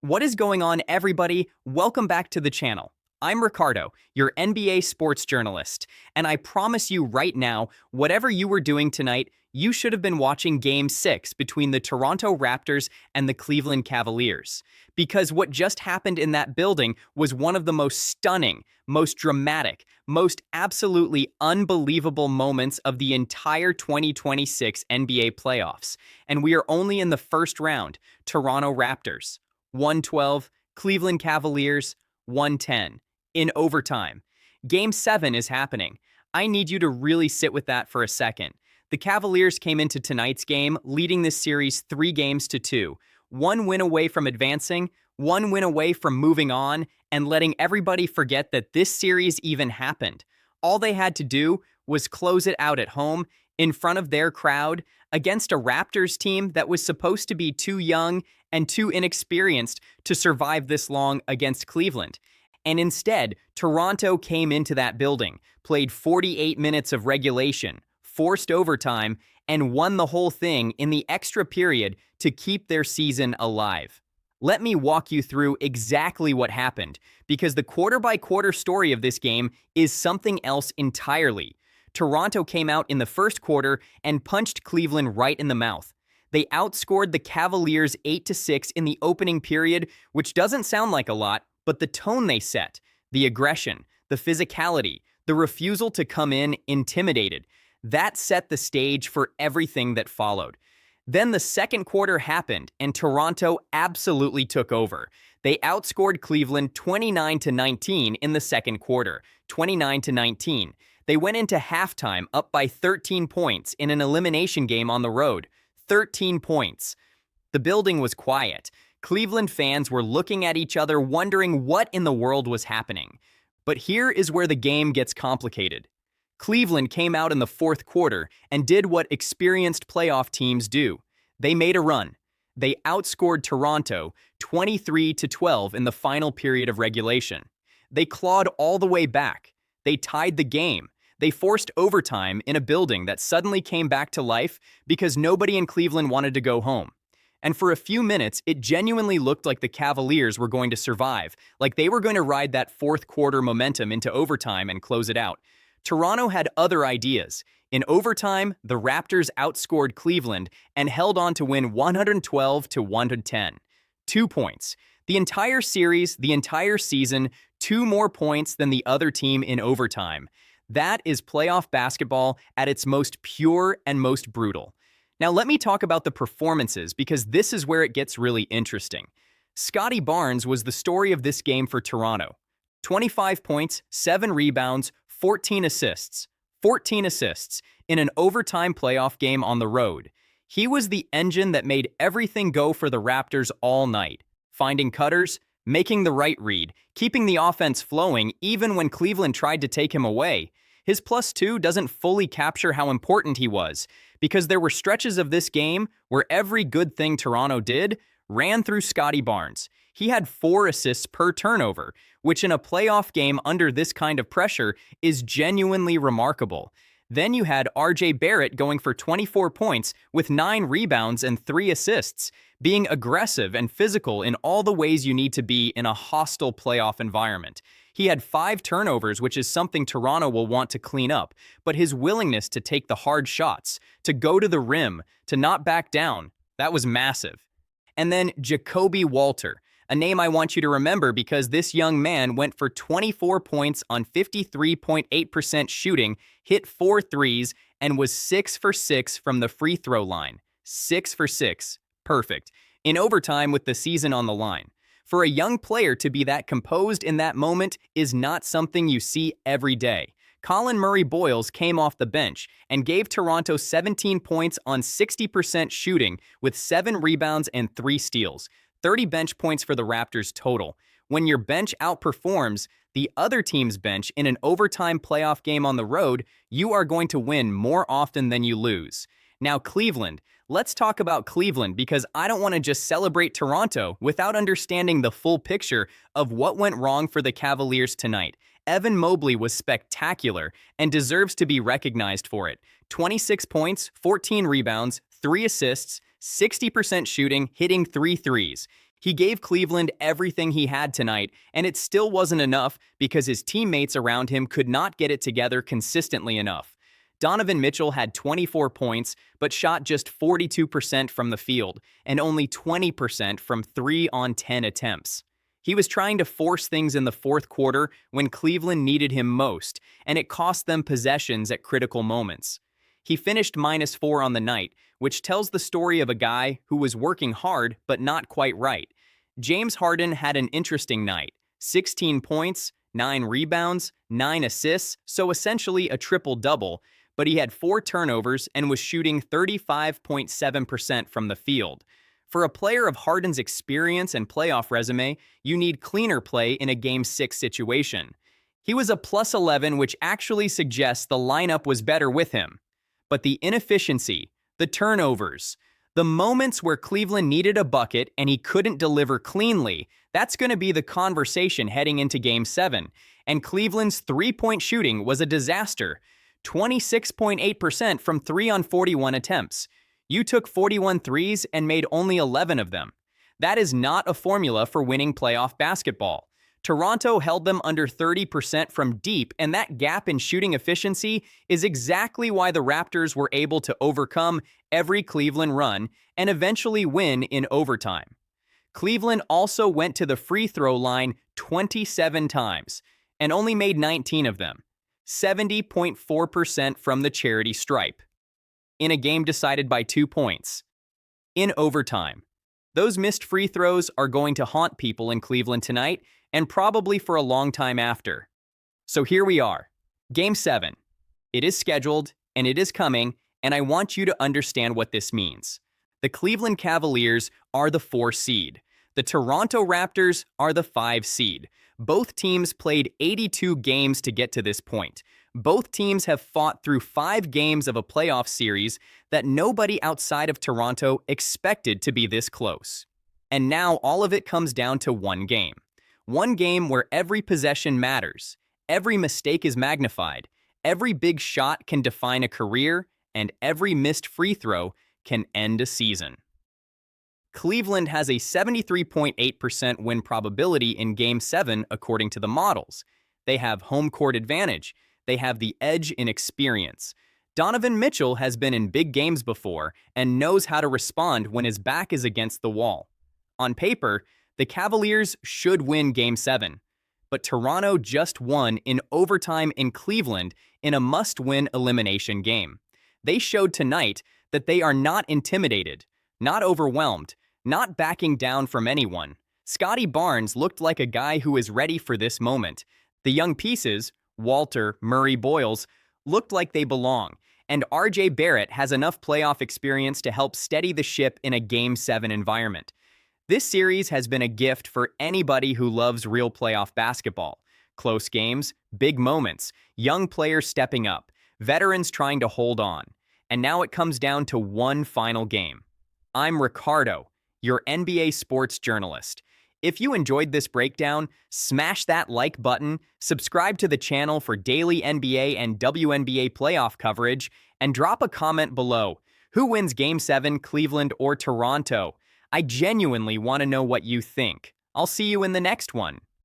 What is going on, everybody? Welcome back to the channel. I'm Ricardo, your NBA sports journalist, and I promise you right now, whatever you were doing tonight, you should have been watching Game 6 between the Toronto Raptors and the Cleveland Cavaliers. Because what just happened in that building was one of the most stunning, most dramatic, most absolutely unbelievable moments of the entire 2026 NBA playoffs. And we are only in the first round. Toronto Raptors 112, Cleveland Cavaliers 110, in overtime. Game 7 is happening. I need you to really sit with that for a second. The Cavaliers came into tonight's game leading this series 3-2, one win away from advancing, one win away from moving on, and letting everybody forget that this series even happened. All they had to do was close it out at home, in front of their crowd, against a Raptors team that was supposed to be too young and too inexperienced to survive this long against Cleveland. And instead, Toronto came into that building, played 48 minutes of regulation, forced overtime, and won the whole thing in the extra period to keep their season alive. Let me walk you through exactly what happened, because the quarter-by-quarter story of this game is something else entirely. Toronto came out in the first quarter and punched Cleveland right in the mouth. They outscored the Cavaliers 8-6 in the opening period, which doesn't sound like a lot, but the tone they set, the aggression, the physicality, the refusal to come in intimidated, that set the stage for everything that followed. Then the second quarter happened, and Toronto absolutely took over. They outscored Cleveland 29-19 in the second quarter, 29-19. They went into halftime up by 13 points in an elimination game on the road. 13 points. The building was quiet. Cleveland fans were looking at each other wondering what in the world was happening. But here is where the game gets complicated. Cleveland came out in the fourth quarter and did what experienced playoff teams do. They made a run. They outscored Toronto 23-12 in the final period of regulation. They clawed all the way back. They tied the game. They forced overtime in a building that suddenly came back to life because nobody in Cleveland wanted to go home. And for a few minutes, it genuinely looked like the Cavaliers were going to survive, like they were going to ride that fourth quarter momentum into overtime and close it out. Toronto had other ideas. In overtime, the Raptors outscored Cleveland and held on to win 112-110. 2 points. The entire series, the entire season, 2 more points than the other team in overtime. That is playoff basketball at its most pure and most brutal. Now let me talk about the performances, because this is where it gets really interesting. Scottie Barnes was the story of this game for Toronto. 25 points, 7 rebounds, 14 assists. 14 assists in an overtime playoff game on the road. He was the engine that made everything go for the Raptors all night. Finding cutters, making the right read, keeping the offense flowing even when Cleveland tried to take him away. His +2 doesn't fully capture how important he was, because there were stretches of this game where every good thing Toronto did ran through Scottie Barnes. He had 4 assists per turnover, which in a playoff game under this kind of pressure is genuinely remarkable. Then you had R.J. Barrett going for 24 points with 9 rebounds and 3 assists, being aggressive and physical in all the ways you need to be in a hostile playoff environment. He had 5 turnovers, which is something Toronto will want to clean up, but his willingness to take the hard shots, to go to the rim, to not back down, that was massive. And then Jacoby Walter, a name I want you to remember because this young man went for 24 points on 53.8% shooting, hit 4 threes, and was 6 for 6 from the free throw line. 6 for 6. Perfect. In overtime with the season on the line. For a young player to be that composed in that moment is not something you see every day. Colin Murray-Boyles came off the bench and gave Toronto 17 points on 60% shooting with 7 rebounds and 3 steals. 30 bench points for the Raptors total. When your bench outperforms the other team's bench in an overtime playoff game on the road, you are going to win more often than you lose. Now, Cleveland. Let's talk about Cleveland, because I don't want to just celebrate Toronto without understanding the full picture of what went wrong for the Cavaliers tonight. Evan Mobley was spectacular and deserves to be recognized for it. 26 points, 14 rebounds, 3 assists, 60% shooting, hitting 3 threes. He gave Cleveland everything he had tonight, and it still wasn't enough because his teammates around him could not get it together consistently enough. Donovan Mitchell had 24 points, but shot just 42% from the field and only 20% from 3 on 10 attempts. He was trying to force things in the fourth quarter when Cleveland needed him most, and it cost them possessions at critical moments. He finished -4 on the night, which tells the story of a guy who was working hard but not quite right. James Harden had an interesting night. 16 points, 9 rebounds, 9 assists, so essentially a triple-double, but he had 4 turnovers and was shooting 35.7% from the field. For a player of Harden's experience and playoff resume, you need cleaner play in a Game 6 situation. He was a +11, which actually suggests the lineup was better with him. But the inefficiency, the turnovers, the moments where Cleveland needed a bucket and he couldn't deliver cleanly, that's going to be the conversation heading into Game 7. And Cleveland's three-point shooting was a disaster. 26.8% from 3 on 41 attempts. You took 41 threes and made only 11 of them. That is not a formula for winning playoff basketball. Toronto held them under 30% from deep, and that gap in shooting efficiency is exactly why the Raptors were able to overcome every Cleveland run and eventually win in overtime. Cleveland also went to the free throw line 27 times and only made 19 of them, 70.4% from the charity stripe, in a game decided by 2 points. In overtime, those missed free throws are going to haunt people in Cleveland tonight and probably for a long time after. So here we are, Game 7. It is scheduled, and it is coming, and I want you to understand what this means. The Cleveland Cavaliers are the 4 seed. The Toronto Raptors are the 5 seed. Both teams played 82 games to get to this point. Both teams have fought through 5 games of a playoff series that nobody outside of Toronto expected to be this close. And now all of it comes down to one game. One game where every possession matters, every mistake is magnified, every big shot can define a career, and every missed free throw can end a season. Cleveland has a 73.8% win probability in Game 7 according to the models. They have home court advantage. They have the edge in experience. Donovan Mitchell has been in big games before and knows how to respond when his back is against the wall. On paper, the Cavaliers should win Game 7, but Toronto just won in overtime in Cleveland in a must-win elimination game. They showed tonight that they are not intimidated, not overwhelmed, not backing down from anyone. Scottie Barnes looked like a guy who is ready for this moment. The young pieces, Walter, Murray, Boyles, looked like they belong, and RJ Barrett has enough playoff experience to help steady the ship in a Game 7 environment. This series has been a gift for anybody who loves real playoff basketball. Close games, big moments, young players stepping up, veterans trying to hold on. And now it comes down to one final game. I'm Ricardo, your NBA sports journalist. If you enjoyed this breakdown, smash that like button, subscribe to the channel for daily NBA and WNBA playoff coverage, and drop a comment below. Who wins Game 7, Cleveland or Toronto? I genuinely want to know what you think. I'll see you in the next one.